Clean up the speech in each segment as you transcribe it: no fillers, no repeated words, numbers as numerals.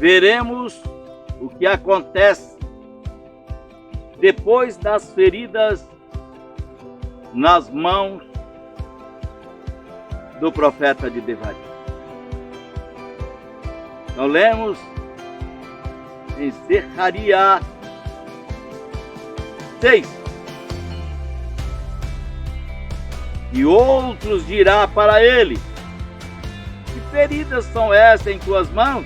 veremos o que acontece depois das feridas nas mãos do profeta de Devarim. Então lemos em Zecharias 6. E outros dirá para ele: que feridas são essas em tuas mãos?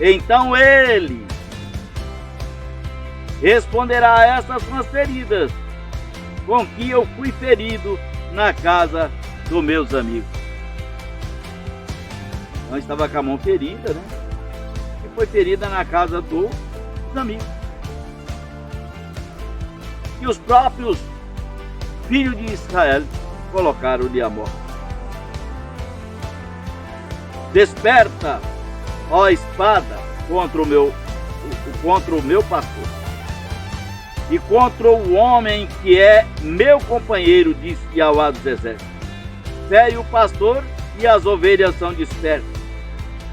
Então ele responderá: essas são as feridas com que eu fui ferido na casa dos meus amigos. Então estava com a mão ferida, né? E foi ferida na casa dos amigos. E os próprios filhos de Israel colocaram-lhe a morte. Desperta, ó espada, contra o meu pastor e contra o homem que é meu companheiro, disse Yahweh dos exércitos. Fere o pastor e as ovelhas são dispersas,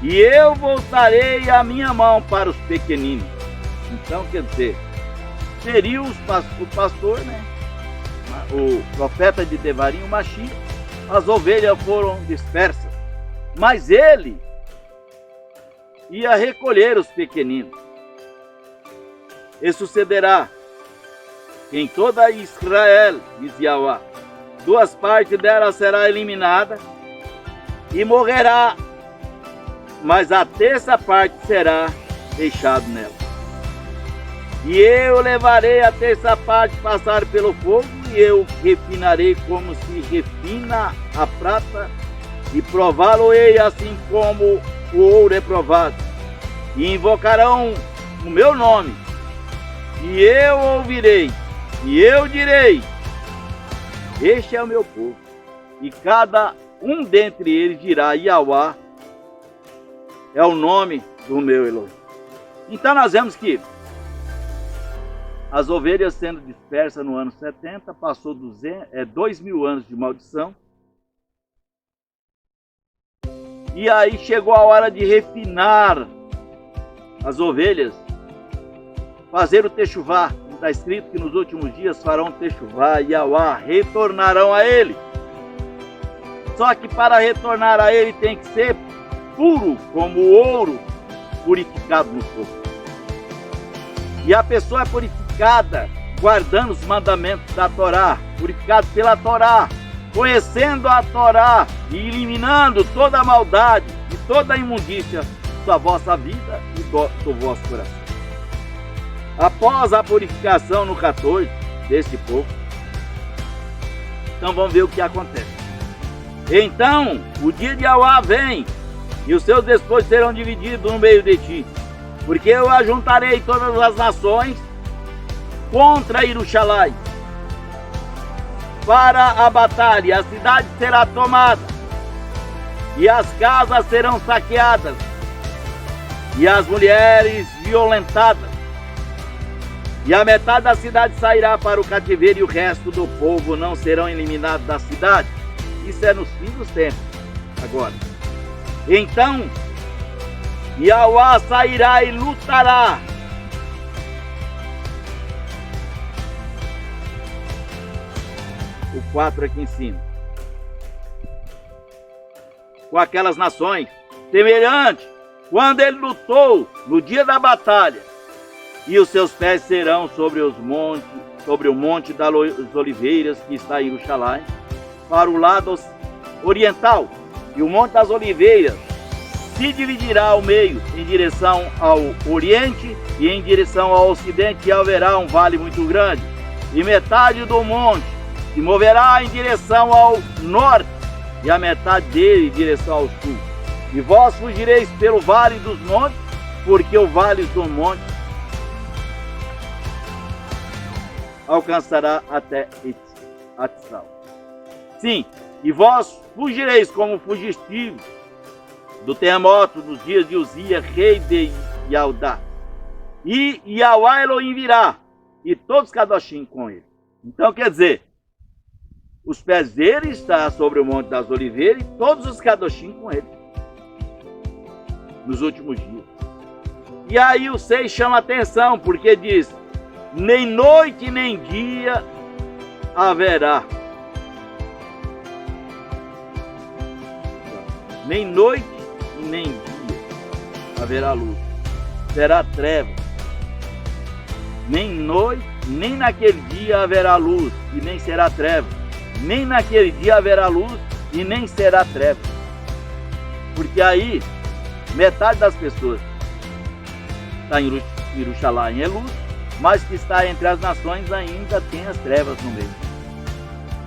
e eu voltarei a minha mão para os pequeninos. Então, quer dizer, feriu o pastor, né? O profeta de Devarim, o Mashiach, as ovelhas foram dispersas, mas ele ia recolher os pequeninos. E sucederá que em toda Israel, diz Yahweh, 2 partes dela será eliminada e morrerá, mas a 3ª parte será deixada nela. E eu levarei a 3ª parte passar pelo fogo, e eu refinarei como se refina a prata, e prová-lo-ei assim como o ouro é provado. E invocarão o meu nome, e eu ouvirei, e eu direi: este é o meu povo. E cada um dentre eles dirá: Yahweh é o nome do meu Elohim. Então nós vemos que as ovelhas sendo dispersas no ano 70, passou 2000 anos de maldição. E aí chegou a hora de refinar as ovelhas, fazer o techuvá. Está escrito que nos últimos dias farão techuvá e Yahweh retornarão a ele. Só que para retornar a ele tem que ser puro como o ouro purificado no fogo. E a pessoa é purificada guardando os mandamentos da Torá, purificado pela Torá, conhecendo a Torá e eliminando toda a maldade e toda a imundícia da vossa vida e do vosso coração. Após a purificação no 14 deste povo, então vamos ver o que acontece. Então o dia de Yahweh vem, e os seus despojos serão divididos no meio de ti, porque eu ajuntarei todas as nações contra Jerusalém para a batalha. A cidade será tomada, e as casas serão saqueadas, e as mulheres violentadas, e a metade da cidade sairá para o cativeiro, e o resto do povo não serão eliminados da cidade. Isso é nos fins dos tempos, agora. Então Yahweh sairá e lutará o 4 aqui em cima, com aquelas nações, semelhante quando ele lutou no dia da batalha, e os seus pés serão sobre o monte das oliveiras que está em Jerusalém, para o lado oriental, e o monte das oliveiras se dividirá ao meio, em direção ao oriente e em direção ao ocidente, e haverá um vale muito grande, e metade do monte se moverá em direção ao norte, e a metade dele em direção ao sul. E vós fugireis pelo vale dos montes, porque o vale dos montes alcançará até Atzal. Sim, e vós fugireis como fugistes do terremoto nos dias de Uzias, rei de Judá. E Yahweh Elohim virá, e todos Kadoshim com ele. Então quer dizer, os pés dele estão sobre o monte das oliveiras, e todos os Kadoshim com ele, nos últimos dias. E aí o 6 chama atenção, porque diz: nem noite nem dia haverá. Nem noite e nem dia haverá luz. Será treva. Nem noite, nem naquele dia haverá luz e nem será treva. Nem naquele dia haverá luz e nem será treva. Porque aí, metade das pessoas está em Jerusalém é luz, mas que está entre as nações ainda tem as trevas no meio.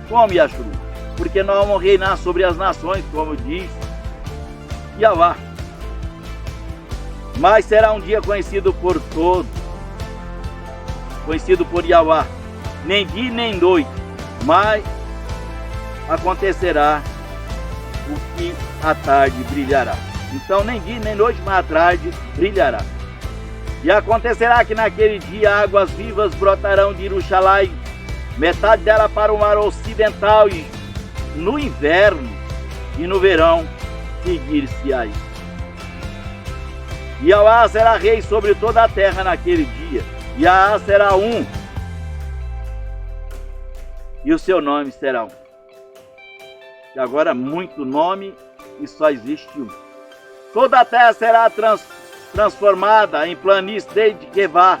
Como Yashuru? Porque nós vamos reinar sobre as nações, como diz Yahweh. Mas será um dia conhecido por todos, conhecido por Yahweh, nem dia nem noite, mas acontecerá o que à tarde brilhará. Então nem dia nem noite, mas à tarde brilhará. E acontecerá que naquele dia águas vivas brotarão de Jerusalém, metade dela para o mar ocidental, e no inverno e no verão seguir-se-á. E Yahweh será rei sobre toda a terra naquele dia. Yahweh será um, e o seu nome será um. E agora muito nome e só existe um. Toda a terra será transformada em planície desde Quevá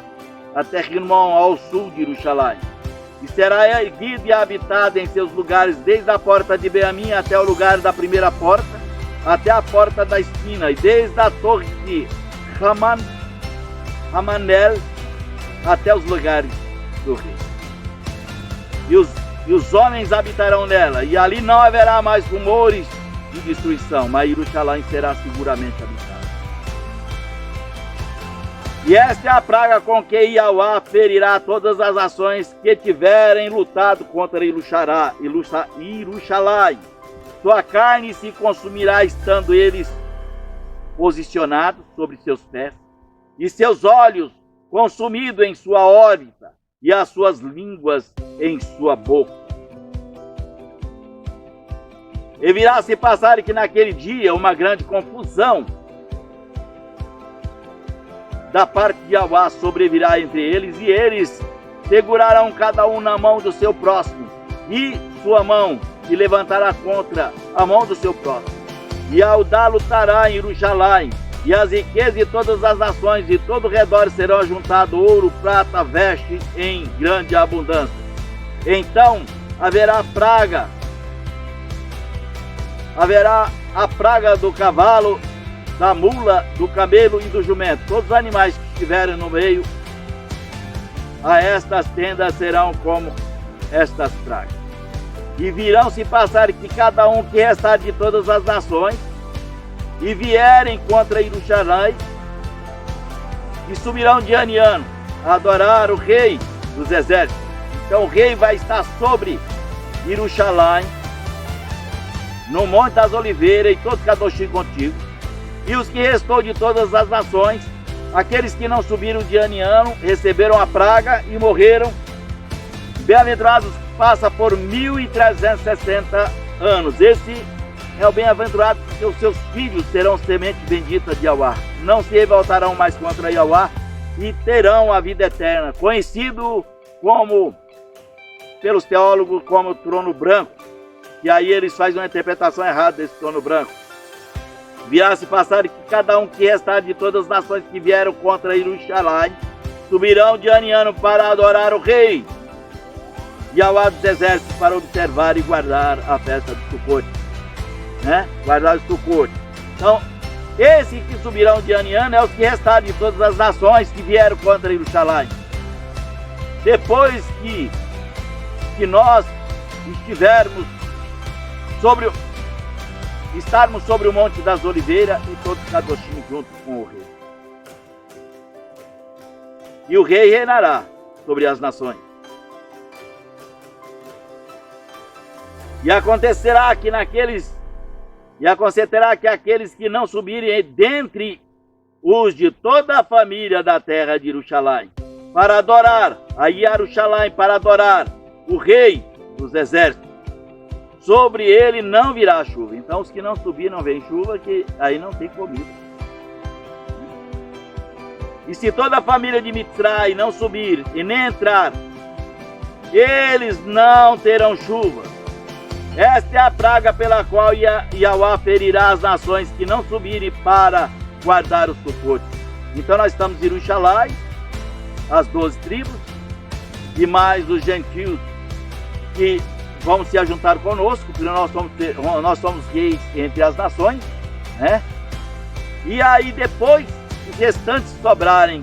até Rimmon, ao sul de Jerusalém. E será erguida e habitada em seus lugares, desde a porta de Beamim até o lugar da primeira porta, até a porta da esquina, e desde a torre de Hamanel até os lugares do rei. E os homens habitarão nela, e ali não haverá mais rumores de destruição, mas Jerusalém será seguramente habitada. E esta é a praga com que Yahweh ferirá todas as nações que tiverem lutado contra Jerusalém. Sua carne se consumirá estando eles posicionados sobre seus pés, e seus olhos consumidos em sua órbita, e as suas línguas em sua boca. E virá se passar que naquele dia uma grande confusão da parte de Yahweh sobrevirá entre eles, e eles segurarão cada um na mão do seu próximo, e sua mão se levantará contra a mão do seu próximo. E Audá lutará em Jerusalém, e as riquezas de todas as nações de todo o redor serão juntados, ouro, prata, veste em grande abundância. Então haverá a praga do cavalo, da mula, do camelo e do jumento. Todos os animais que estiverem no meio a estas tendas serão como estas pragas. E virão se passar que cada um que restar de todas as nações e vierem contra Jerusalém, e subirão de ano em ano a adorar o rei dos exércitos. Então o rei vai estar sobre Jerusalém, no Monte das Oliveiras, e todos Kadoshim contigo. E os que restou de todas as nações, aqueles que não subiram de ano em ano, receberam a praga e morreram. Bem-aventurados passa por 1360 anos. Esse é o bem-aventurado, porque os seus filhos serão semente bendita de Yahweh. Não se revoltarão mais contra Yahweh e terão a vida eterna, conhecido como, pelos teólogos, como trono branco. E aí eles fazem uma interpretação errada desse trono branco. Virá se passar que cada um que restar de todas as nações que vieram contra Jerusalém subirão de ano em ano para adorar o rei Yahweh dos exércitos, para observar e guardar a festa do Sukkot, né? Guardar o Sukkot. Então, esses que subirão de ano em ano é os que restaram de todas as nações que vieram contra Jerusalém. Depois que nós estarmos sobre o Monte das Oliveiras, e todos Kadoshim junto com o rei. E o rei reinará sobre as nações. E acontecerá que aqueles que não subirem dentre os de toda a família da terra de Jerusalém, para adorar a Jerusalém, para adorar o rei dos exércitos, sobre ele não virá chuva. Então os que não subir não vem chuva, que aí não tem comida. E se toda a família de Mitzrai não subir e nem entrar, eles não terão chuva. Esta é a praga pela qual Yahweh ferirá as nações que não subirem para guardar o Sukkot. Então nós estamos em Yerushalayim, as 12 tribos, e mais os gentios que vão se ajuntar conosco, porque nós somos reis entre as nações, né? E aí depois, os restantes sobrarem,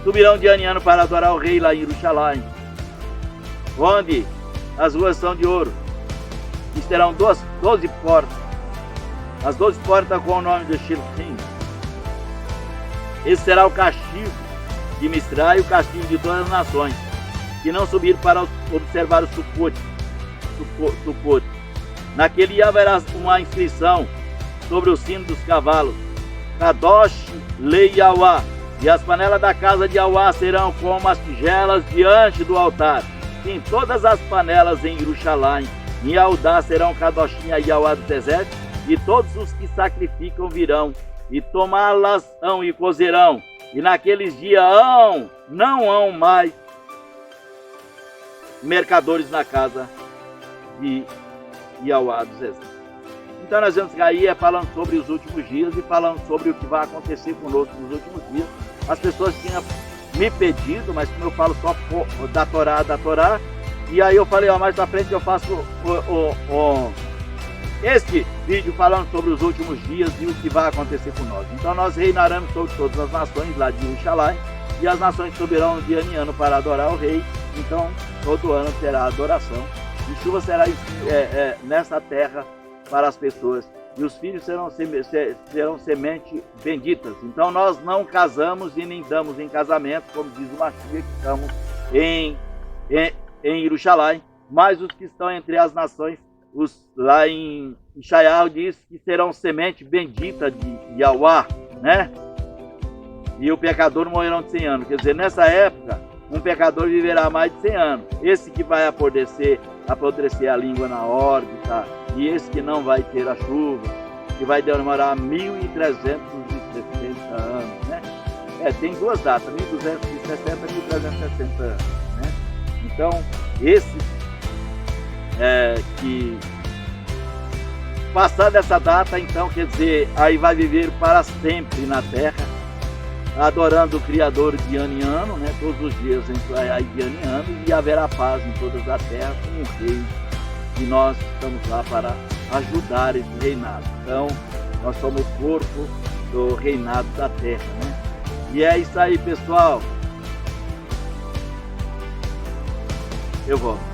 subirão de ano em ano para adorar o rei lá em Yerushalayim, onde as ruas são de ouro, e serão 12 portas, as 12 portas com o nome de Shilchim. Esse será o castigo de Mitzrai e o castigo de todas as nações que não subir para observar o Sukkot. Naquele dia haverá uma inscrição sobre o sino dos cavalos, Kadosh Lei Yahweh, e as panelas da casa de Yahweh serão como as tigelas diante do altar. Sim, todas as panelas em Yerushalayim, em Yahudá, serão Kadoshim a Yahweh do deserto, e todos os que sacrificam virão, e tomá-las-ão e cozerão, e naqueles dias não hão mais mercadores na casa de Yahweh dos exércitos. Então nós vemos que aí falando sobre os últimos dias e falando sobre o que vai acontecer conosco nos últimos dias. As pessoas tinham me pedido, mas como eu falo só da Torá, e aí eu falei, mais pra frente eu faço este vídeo falando sobre os últimos dias e o que vai acontecer com nós. Então nós reinaremos sobre todas as nações lá de Yerushalayim, e as nações subirão de ano em ano para adorar o rei. Então todo ano terá adoração, e chuva será nessa terra para as pessoas, e os filhos serão semente benditas. Então nós não casamos e nem damos em casamento, como diz o Mashiach, que estamos em Yerushalayim, mas os que estão entre as nações, lá em Ishaiah diz que serão semente bendita de Yahweh, né? E o pecador morrerão de 100 anos. Quer dizer, nessa época, um pecador viverá mais de 100 anos. Esse que vai apodrecer a língua na órbita, e esse que não vai ter a chuva, que vai demorar 1.360 anos, né? Tem duas datas, 1.260 e 1.360 anos, né? Então, esse que passar dessa data, então, quer dizer, aí vai viver para sempre na terra, adorando o Criador de ano em ano, né? Todos os dias aí de ano em ano, e haverá paz em todas as terras com o rei, e nós estamos lá para ajudar esse reinado. Então, nós somos o corpo do reinado da terra, né? E é isso aí, pessoal. Eu volto.